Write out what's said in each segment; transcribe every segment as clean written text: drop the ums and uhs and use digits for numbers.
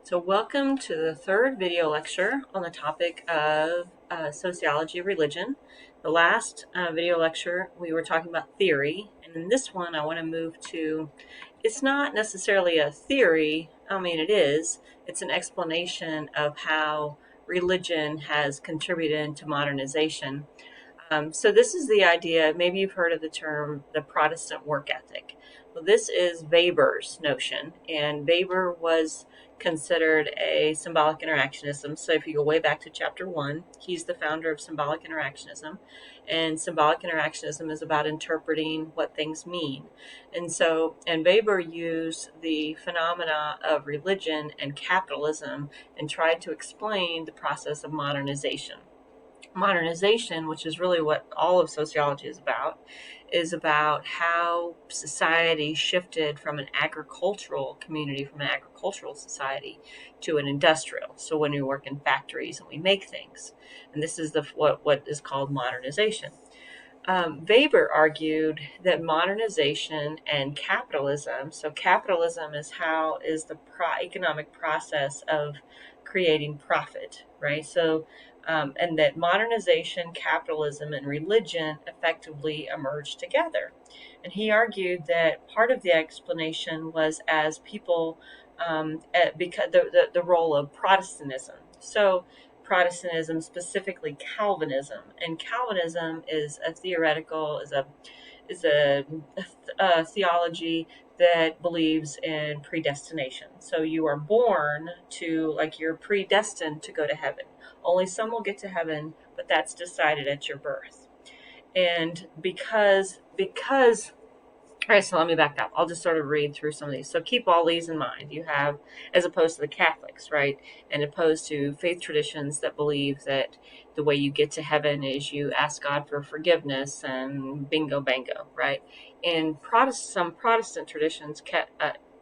So welcome to the third video lecture on the topic of sociology of religion. The last video lecture we were talking about theory, and in this one I want to move to, it's not necessarily a theory, I mean it is, it's an explanation of how religion has contributed to modernization. So this is the idea, maybe you've heard of the term, the Protestant work ethic. Well, this is Weber's notion, and Weber was considered a symbolic interactionism. So if you go way back to chapter 1, he's the founder of symbolic interactionism, and symbolic interactionism is about interpreting what things mean. And Weber used the phenomena of religion and capitalism and tried to explain the process of modernization. Modernization, which is really what all of sociology is about how society shifted from an agricultural community, from an agricultural society to an industrial. So when we work in factories and we make things, and this is what is called modernization. Weber argued that modernization and capitalism, so capitalism is the economic process of creating profit, right? And that modernization, capitalism, and religion effectively emerged together. And he argued that part of the explanation was as people, because the role of Protestantism. So Protestantism, specifically Calvinism, and Calvinism is a theology that believes in predestination. So you are born to, like, you're predestined to go to heaven. Only some will get to heaven, but that's decided at your birth. And because all right, so let me back up. I'll just sort of read through some of these. So keep all these in mind. You have, as opposed to the Catholics, right? And opposed to faith traditions that believe that the way you get to heaven is you ask God for forgiveness and bingo bango, right? In some Protestant traditions,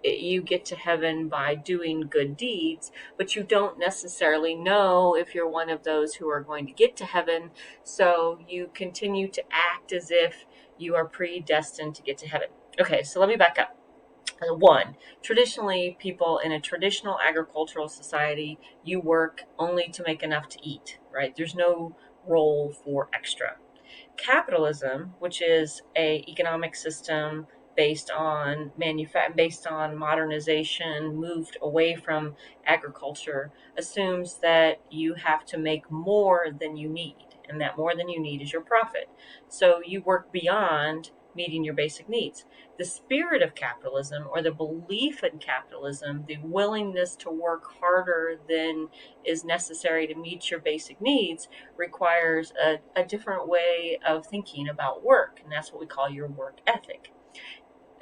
you get to heaven by doing good deeds, but you don't necessarily know if you're one of those who are going to get to heaven. So you continue to act as if you are predestined to get to heaven. Okay, so let me back up. One, traditionally, people in a traditional agricultural society, you work only to make enough to eat, right? There's no role for extra. Capitalism, which is a economic system based on modernization, moved away from agriculture, assumes that you have to make more than you need, and that more than you need is your profit. So you work beyond meeting your basic needs. The spirit of capitalism, or the belief in capitalism, the willingness to work harder than is necessary to meet your basic needs, requires a different way of thinking about work, and that's what we call your work ethic.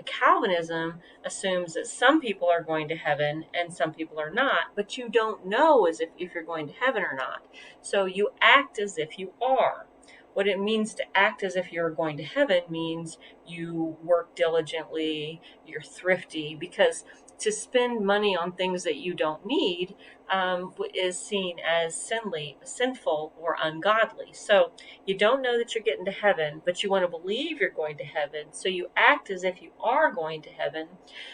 Calvinism assumes that some people are going to heaven and some people are not, but you don't know as if you're going to heaven or not. So you act as if you are. What it means to act as if you're going to heaven means you work diligently, you're thrifty, because to spend money on things that you don't need is seen as sinful or ungodly. So you don't know that you're getting to heaven, but you want to believe you're going to heaven. So you act as if you are going to heaven.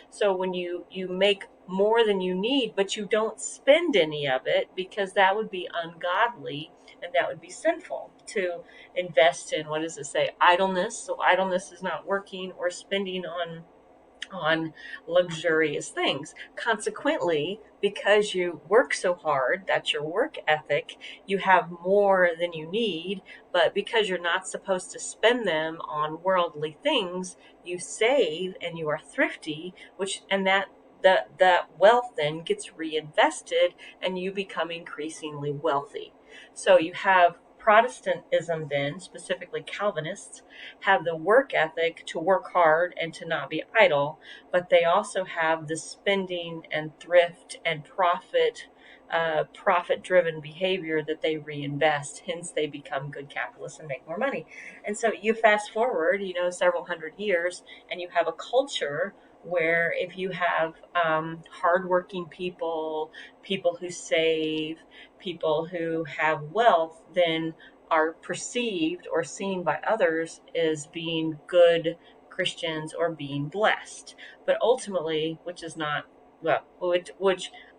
So when you make more than you need, but you don't spend any of it, because that would be ungodly and that would be sinful to invest in, what does it say, idleness. So idleness is not working or spending on luxurious things. Consequently, because you work so hard, that's your work ethic, you have more than you need, but because you're not supposed to spend them on worldly things, you save and you are thrifty, that wealth then gets reinvested and you become increasingly wealthy. So you have Protestantism then, specifically Calvinists, have the work ethic to work hard and to not be idle, but they also have the spending and thrift and profit-driven behavior that they reinvest. Hence, they become good capitalists and make more money. And so you fast forward, several hundred years, and you have a culture where if you have hardworking people who save, people who have wealth, then are perceived or seen by others as being good Christians or being blessed. But ultimately, which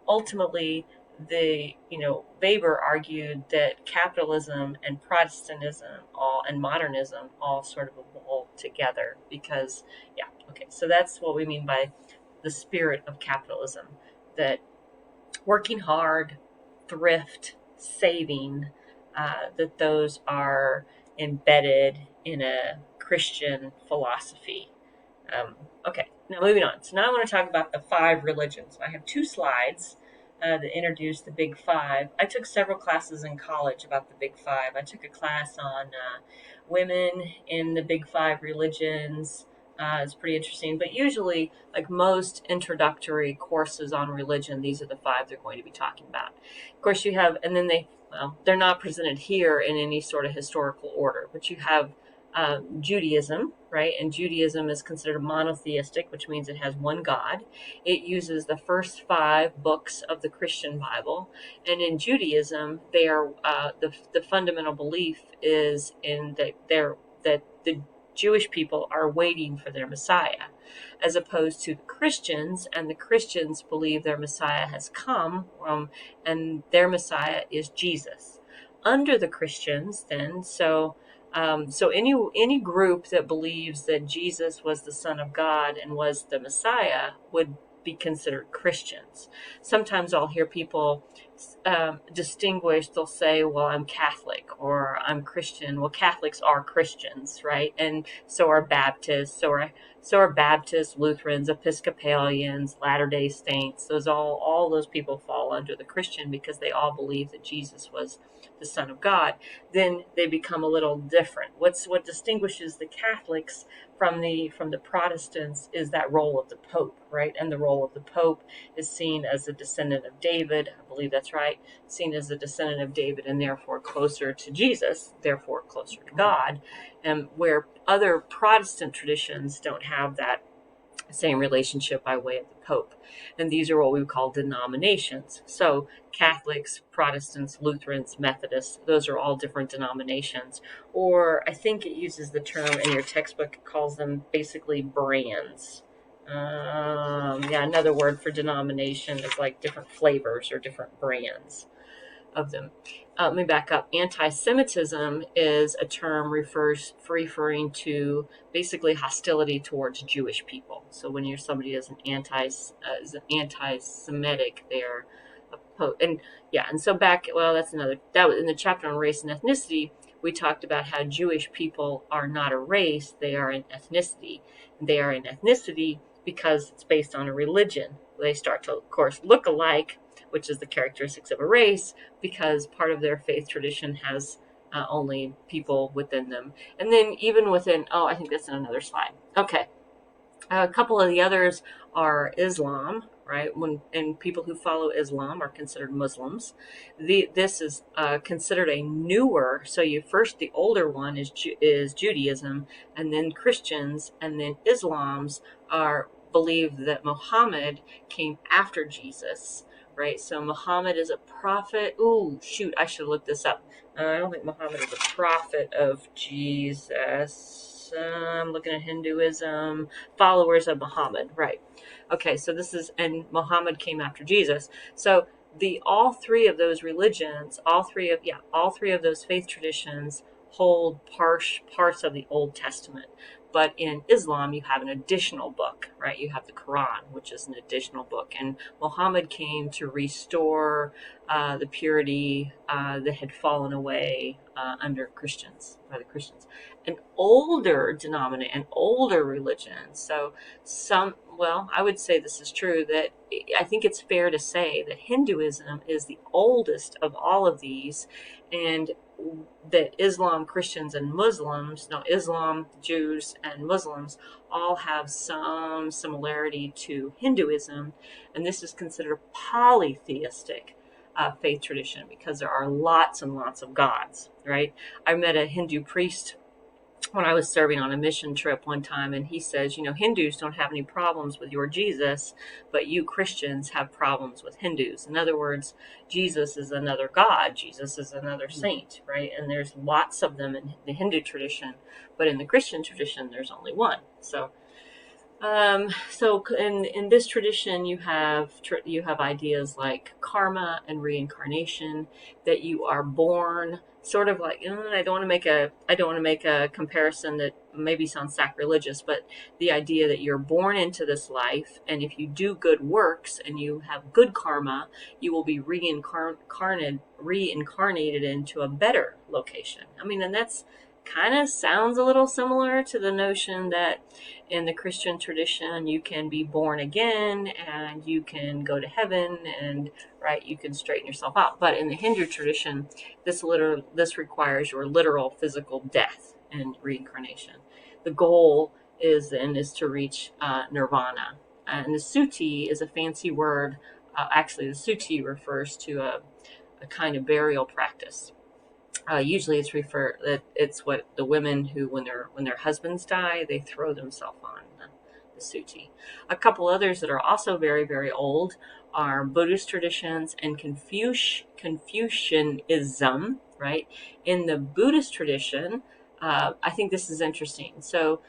ultimately, Weber argued that capitalism and Protestantism and modernism all sort of evolved together because, yeah, okay, so that's what we mean by the spirit of capitalism, that working hard, thrift, saving, that those are embedded in a Christian philosophy. Okay, now moving on. So now I want to talk about the five religions. I have two slides that introduce the big five. I took several classes in college about the big five. I took a class on women in the big five religions. It's pretty interesting, but usually, like most introductory courses on religion, these are the five they're going to be talking about. Of course, you have, and then they're not presented here in any sort of historical order, but you have Judaism, right? And Judaism is considered monotheistic, which means it has one God. It uses the first five books of the Christian Bible, and in Judaism, they are the fundamental belief is in that the Jewish people are waiting for their Messiah, as opposed to the Christians, and the Christians believe their Messiah has come, and their Messiah is Jesus. Under the Christians, then, so any group that believes that Jesus was the Son of God and was the Messiah would be considered Christians. Sometimes I'll hear people distinguish. They'll say, "Well, I'm Catholic," or "I'm Christian." Well, Catholics are Christians, right? And so are Baptists. So are Baptists, Lutherans, Episcopalians, Latter-day Saints. All those people fall under the Christian because they all believe that Jesus was the Son of God. Then they become a little different. What distinguishes the Catholics from the Protestants is that role of the Pope, right? And the role of the Pope is seen as a descendant of David. I believe that's right. Seen as a descendant of David and therefore closer to Jesus, therefore closer to God, and where other Protestant traditions don't have that same relationship by way of the Pope. And these are what we would call denominations. So Catholics, Protestants, Lutherans, Methodists, those are all different denominations. Or I think it uses the term in your textbook, it calls them basically brands. Another word for denomination is like different flavors or different brands of them. Let me back up. Anti-Semitism is a term referring to basically hostility towards Jewish people. So when you're somebody is an anti-Semitic, they're and so that was in the chapter on race and ethnicity. We talked about how Jewish people are not a race; they are an ethnicity. They are an ethnicity because it's based on a religion. They start to, of course, look alike, which is the characteristics of a race, because part of their faith tradition has only people within them. And then even within, I think that's in another slide. Okay. A couple of the others are Islam, right? And people who follow Islam are considered Muslims. This is considered a newer. So the older one is Judaism, and then Christians, and then Islams are believe that Muhammad came after Jesus, right? So Muhammad is a prophet. Ooh, shoot, I should look this up. I don't think Muhammad is a prophet of Jesus. I'm looking at Hinduism, followers of Muhammad, right? Okay, so and Muhammad came after Jesus. So all three of those religions, all three of those faith traditions hold parts of the Old Testament. But in Islam, you have an additional book, right? You have the Quran, which is an additional book. And Muhammad came to restore the purity that had fallen away by the Christians. An older religion. So I would say this is true, that I think it's fair to say that Hinduism is the oldest of all of these, and that Islam, Christians, and Islam, Jews, and Muslims all have some similarity to Hinduism, and this is considered polytheistic faith tradition because there are lots and lots of gods, right? I met a Hindu priest when I was serving on a mission trip one time, and he says, Hindus don't have any problems with your Jesus, but you Christians have problems with Hindus. In other words, Jesus is another God. Jesus is another saint, right? And there's lots of them in the Hindu tradition, but in the Christian tradition, there's only one. So, So in this tradition, you have ideas like karma and reincarnation, that you are born sort of like, I don't want to make a comparison that maybe sounds sacrilegious, but the idea that you're born into this life, and if you do good works and you have good karma, you will be reincarnated into a better location. I mean, and that's kind of sounds a little similar to the notion that in the Christian tradition you can be born again and you can go to heaven, and right, you can straighten yourself out. But in the Hindu tradition, this requires your literal physical death and reincarnation. The goal is to reach nirvana, and the suti is a fancy word. Actually, the suti refers to a kind of burial practice. Usually, it's what the women who, when their husbands die, they throw themselves on the suti. A couple others that are also very very old are Buddhist traditions and Confucianism. Right, in the Buddhist tradition, I think this is interesting. So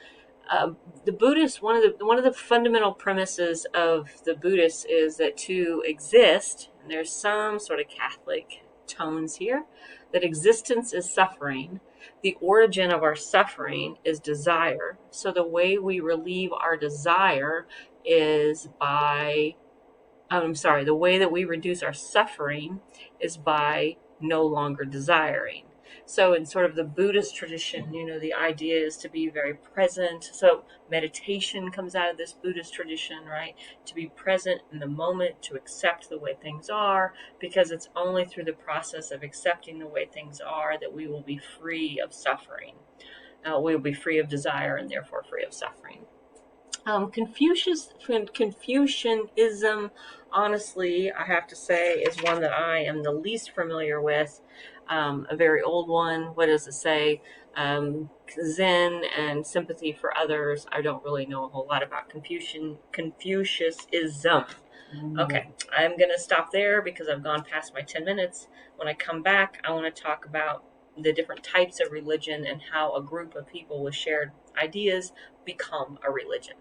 the Buddhists, one of the fundamental premises of the Buddhists is that to exist, and there's some sort of Catholic tones here, that existence is suffering. The origin of our suffering is desire. So the way we relieve our desire is by, the way that we reduce our suffering is by no longer desiring. So in sort of the Buddhist tradition, the idea is to be very present. So meditation comes out of this Buddhist tradition, right? To be present in the moment, to accept the way things are, because it's only through the process of accepting the way things are that we will be free of suffering. We will be free of desire and therefore free of suffering. Confucianism, honestly, I have to say, is one that I am the least familiar with. A very old one. What does it say? Zen and sympathy for others. I don't really know a whole lot about Confucianism. Okay, I'm going to stop there because I've gone past my 10 minutes. When I come back, I want to talk about the different types of religion and how a group of people with shared ideas become a religion.